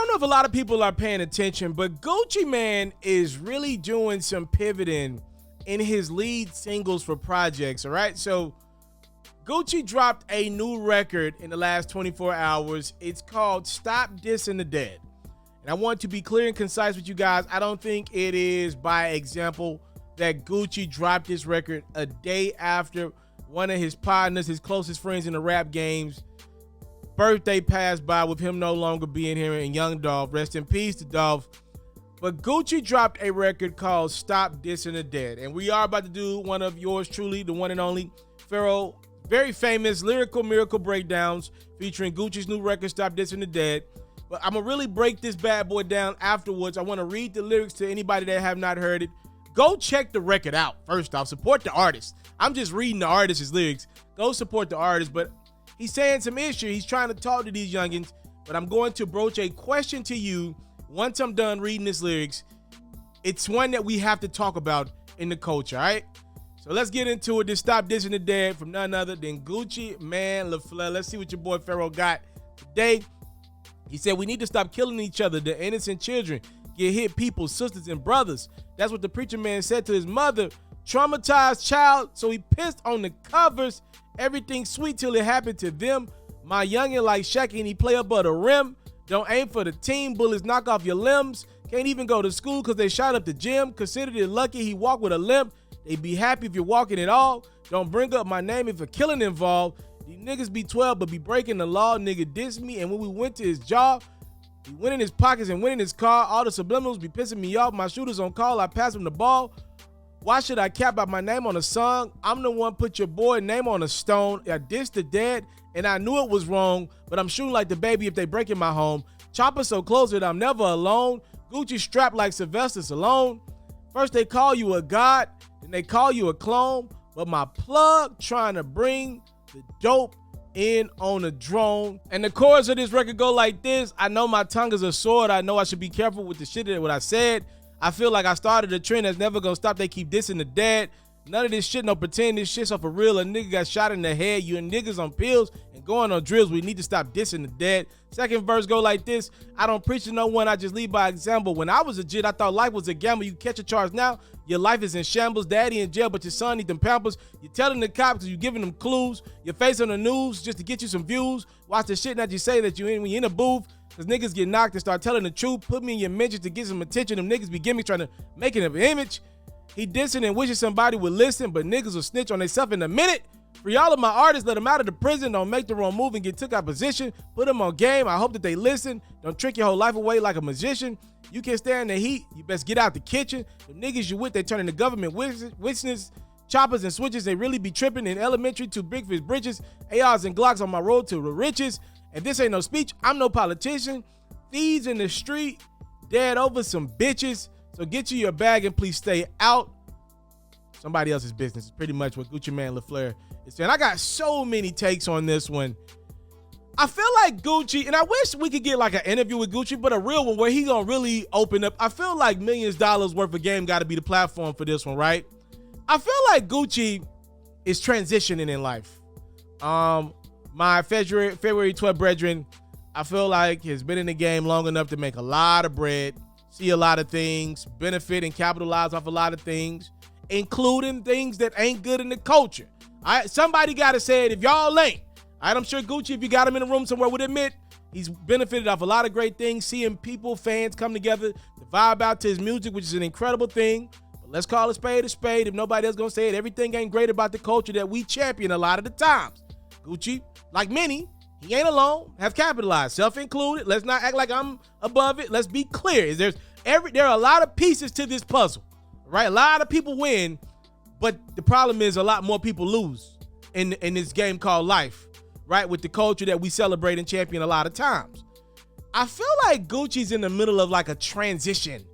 don't know if a lot of people are paying attention, but Gucci Mane is really doing some pivoting in his lead singles for projects, all right? So Gucci dropped a new record in the last 24 hours. It's called Stop Dissing the Dead. And I want to be clear and concise with you guys. I don't think it is by example that Gucci dropped this record a day after one of his partners, his closest friends in the rap games, birthday passed by with him no longer being here, and Young Dolph, rest in peace to Dolph. But Gucci dropped a record called Stop Dissing the Dead. And we are about to do one of yours truly, the one and only FERRO, very famous lyrical miracle breakdowns featuring Gucci's new record, Stop Dissing the Dead. But I'm going to really break this bad boy down afterwards. I want to read the lyrics to anybody that have not heard it. Go check the record out, first off. Support the artist. I'm just reading the artist's lyrics. Go support the artist. But he's saying some issue. He's trying to talk to these youngins. But I'm going to broach a question to you once I'm done reading his lyrics. It's one that we have to talk about in the culture, all right? So let's get into it. This Stop Dissing the Dead from none other than Gucci Mane LaFleur. Let's see what your boy FERRO got today. He said, we need to stop killing each other. The innocent children get hit, people, sisters, and brothers. That's what the preacher man said to his mother. Traumatized child, so he pissed on the covers. Everything sweet till it happened to them. My youngin' like Shaq and he play up the rim. Don't aim for the team. Bullets knock off your limbs. Can't even go to school because they shot up the gym. Considered it lucky he walked with a limp. They be happy if you're walking at all. Don't bring up my name if a killing involved. These niggas be 12 but be breaking the law. Nigga diss me, and when we went to his job, he went in his pockets and went in his car. All the subliminals be pissing me off. My shooter's on call. I pass him the ball. Why should I cap out my name on a song? I'm the one put your boy name on a stone. I dissed the dead, and I knew it was wrong, but I'm shooting like the baby if they break in my home. Chopper so close that I'm never alone. Gucci strapped like Sylvester Stallone. First they call you a god, then they call you a clone, but my plug trying to bring the dope in on a drone. And the chorus of this record go like this. I know my tongue is a sword. I know I should be careful with the shit that what I said. I feel like I started a trend that's never gonna stop. They keep dissing the dead. None of this shit, no pretend this shit's for real. A nigga got shot in the head. You and niggas on pills and going on drills. We need to stop dissing the dead. Second verse go like this. I don't preach to no one. I just lead by example. When I was a jit, I thought life was a gamble. You catch a charge now, your life is in shambles. Daddy in jail, but your son need them pampers. You're telling the cops because you giving them clues. Your face on the news just to get you some views. Watch the shit that you say that you in when you in a booth. Cause niggas get knocked and start telling the truth. Put me in your mentions to get some attention. Them niggas be gimmicks trying to make it an image. He dissing and wishing somebody would listen, but niggas will snitch on themselves in a minute. For y'all of my artists, let them out of the prison. Don't make the wrong move and get took out position. Put them on game. I hope that they listen. Don't trick your whole life away like a magician. You can't stand in the heat. You best get out the kitchen. The niggas you with, they turning the government witness. Choppers and switches, they really be tripping. In elementary, too big for his britches. ARs and Glocks on my road to the riches. And this ain't no speech. I'm no politician. Thieves in the street, dead over some bitches. So get you your bag and please stay out somebody else's business. It's pretty much what Gucci Mane LaFleur is saying. I got so many takes on this one. I feel like Gucci, and I wish we could get like an interview with Gucci, but a real one where he gonna really open up. I feel like millions of dollars worth of game got to be the platform for this one, right? I feel like Gucci is transitioning in life. My February 12th brethren, I feel like has been in the game long enough to make a lot of bread, see a lot of things, benefit and capitalize off a lot of things, including things that ain't good in the culture. All right, somebody got to say it if y'all ain't. All right, I'm sure Gucci, if you got him in a room somewhere, would admit he's benefited off a lot of great things, seeing people, fans come together to vibe out to his music, which is an incredible thing. But let's call a spade a spade. If nobody else going to say it, everything ain't great about the culture that we champion a lot of the times. Gucci, like many, he ain't alone, have capitalized, self-included. Let's not act like I'm above it. Let's be clear. There are a lot of pieces to this puzzle, right? A lot of people win, but the problem is a lot more people lose in this game called life, right? With the culture that we celebrate and champion a lot of times. I feel like Gucci's in the middle of like a transition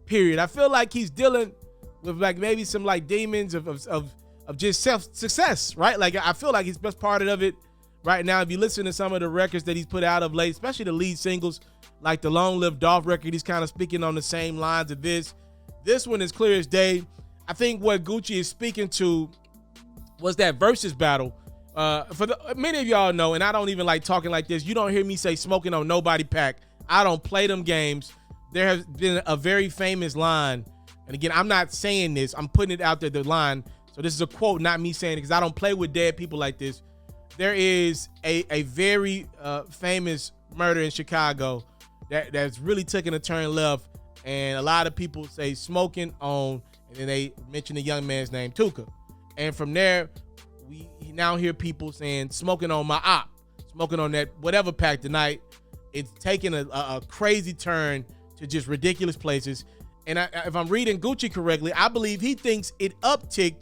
period. I feel like he's dealing with like maybe some like demons of just self-success, right? Like I feel like he's best part of it right now. If you listen to some of the records that he's put out of late, especially the lead singles, like the Long Live Dolph record, he's kind of speaking on the same lines of this. This one is clear as day. I think what Gucci is speaking to was that versus battle. Many of y'all know, and I don't even like talking like this, you don't hear me say smoking on nobody pack. I don't play them games. There has been a very famous line, and again, I'm not saying this, I'm putting it out there, the line. So this is a quote, not me saying it, because I don't play with dead people like this. There is a very famous murder in Chicago that's really taken a turn left, and a lot of people say smoking on, and then they mention the young man's name, Tuka. And from there, we now hear people saying smoking on my op, smoking on that whatever pack tonight. It's taken a crazy turn to just ridiculous places. And if I'm reading Gucci correctly, I believe he thinks it upticked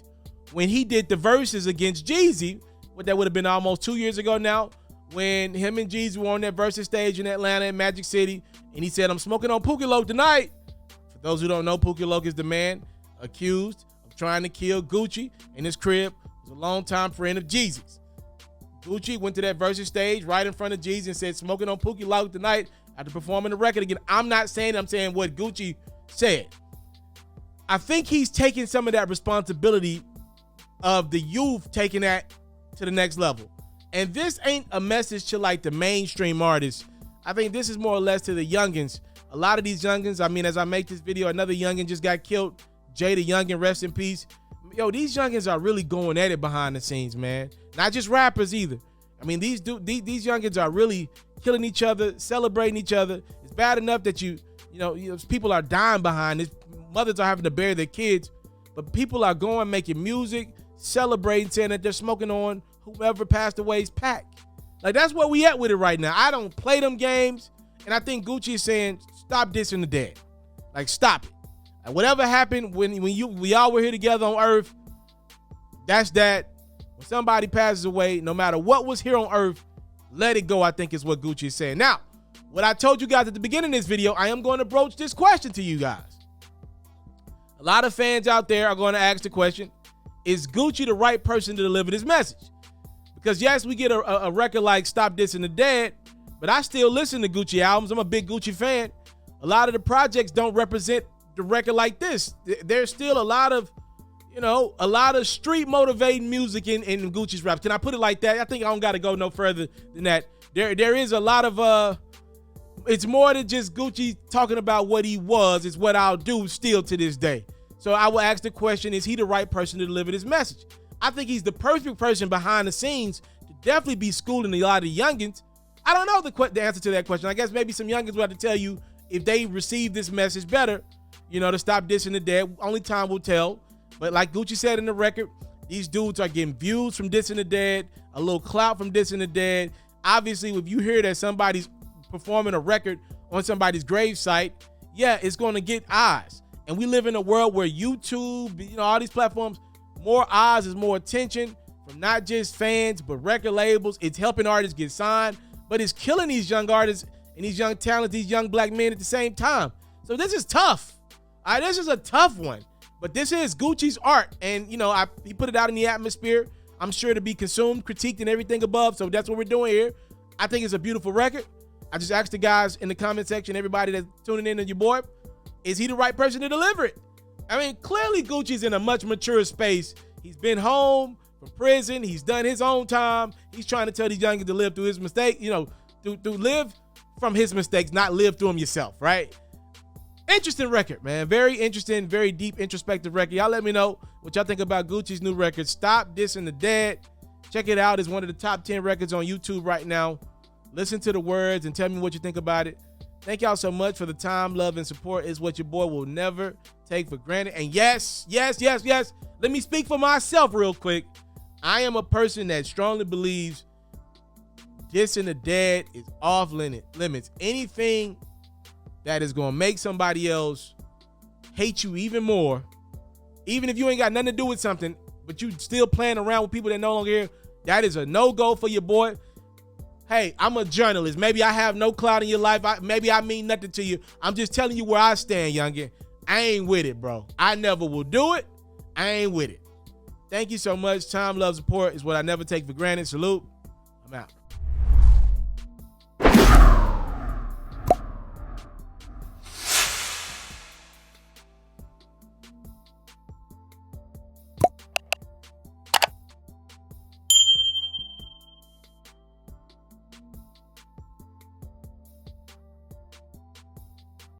when he did the verses against Jeezy. What that would have been almost 2 years ago now, when him and Jeezy were on that versus stage in Atlanta in Magic City, and he said, "I'm smoking on Pookie Loc tonight." For those who don't know, Pookie Loc is the man accused of trying to kill Gucci in his crib. Was a longtime friend of Jeezy's. Gucci went to that versus stage right in front of Jeezy and said, "Smoking on Pookie Loc tonight," after performing the record again. I'm not saying, I'm saying what Gucci said. I think he's taking some of that responsibility of the youth, taking that to the next level. And this ain't a message to like the mainstream artists. I think this is more or less to the youngins. A lot of these youngins, I mean, as I make this video, another youngin just got killed. Jay the Youngin, rest in peace. Yo, these youngins are really going at it behind the scenes, man. Not just rappers either. I mean, these youngins are really killing each other, celebrating each other. It's bad enough that you know, people are dying behind this. Mothers are having to bury their kids, but people are going, making music, celebrating, saying that they're smoking on whoever passed away's pack. Like, that's where we at with it right now. I don't play them games, and I think Gucci is saying, stop dissing the dead. Like, stop it. Like, whatever happened when we all were here together on Earth, that's that. When somebody passes away, no matter what was here on Earth, let it go, I think is what Gucci is saying. Now, what I told you guys at the beginning of this video, I am going to broach this question to you guys. A lot of fans out there are going to ask the question, is Gucci the right person to deliver this message? Because yes, we get a record like Stop Dissing the Dead, but I still listen to Gucci albums. I'm a big Gucci fan. A lot of the projects don't represent the record like this. There's still a lot of, a lot of street motivating music in Gucci's raps. Can I put it like that? I think I don't got to go no further than that. There is a lot of, it's more than just Gucci talking about what he was. It's what I'll do still to this day. So I will ask the question, is he the right person to deliver this message? I think he's the perfect person behind the scenes to definitely be schooling a lot of the youngins. I don't know the answer to that question. I guess maybe some youngins will have to tell you if they receive this message better, to stop dissing the dead. Only time will tell. But like Gucci said in the record, these dudes are getting views from dissing the dead, a little clout from dissing the dead. Obviously, if you hear that somebody's performing a record on somebody's gravesite, yeah, it's going to get eyes. And we live in a world where YouTube, all these platforms, more eyes is more attention from not just fans, but record labels. It's helping artists get signed, but it's killing these young artists and these young talents, these young black men at the same time. So this is tough. All right, this is a tough one, but this is Gucci's art. And, he put it out in the atmosphere. I'm sure to be consumed, critiqued, and everything above. So that's what we're doing here. I think it's a beautiful record. I just asked the guys in the comment section, everybody that's tuning in to your boy, is he the right person to deliver it? I mean, clearly Gucci's in a much mature space. He's been home from prison. He's done his own time. He's trying to tell these youngins to live through his mistake, to live from his mistakes, not live through them yourself, right? Interesting record, man. Very interesting, very deep, introspective record. Y'all let me know what y'all think about Gucci's new record, Stop Dissing the Dead. Check it out. It's one of the top 10 records on YouTube right now. Listen to the words and tell me what you think about it. Thank y'all so much for the time, love, and support. Is what your boy will never take for granted. And yes, let me speak for myself real quick. I am a person that strongly believes dissing the dead is off limits. Anything that is going to make somebody else hate you even more, even if you ain't got nothing to do with something, but you still playing around with people that no longer here, that is a no-go for your boy. Hey, I'm a journalist. Maybe I have no clout in your life. Maybe I mean nothing to you. I'm just telling you where I stand, youngin. I ain't with it, bro. I never will do it. I ain't with it. Thank you so much. Time, love, support is what I never take for granted. Salute. I'm out.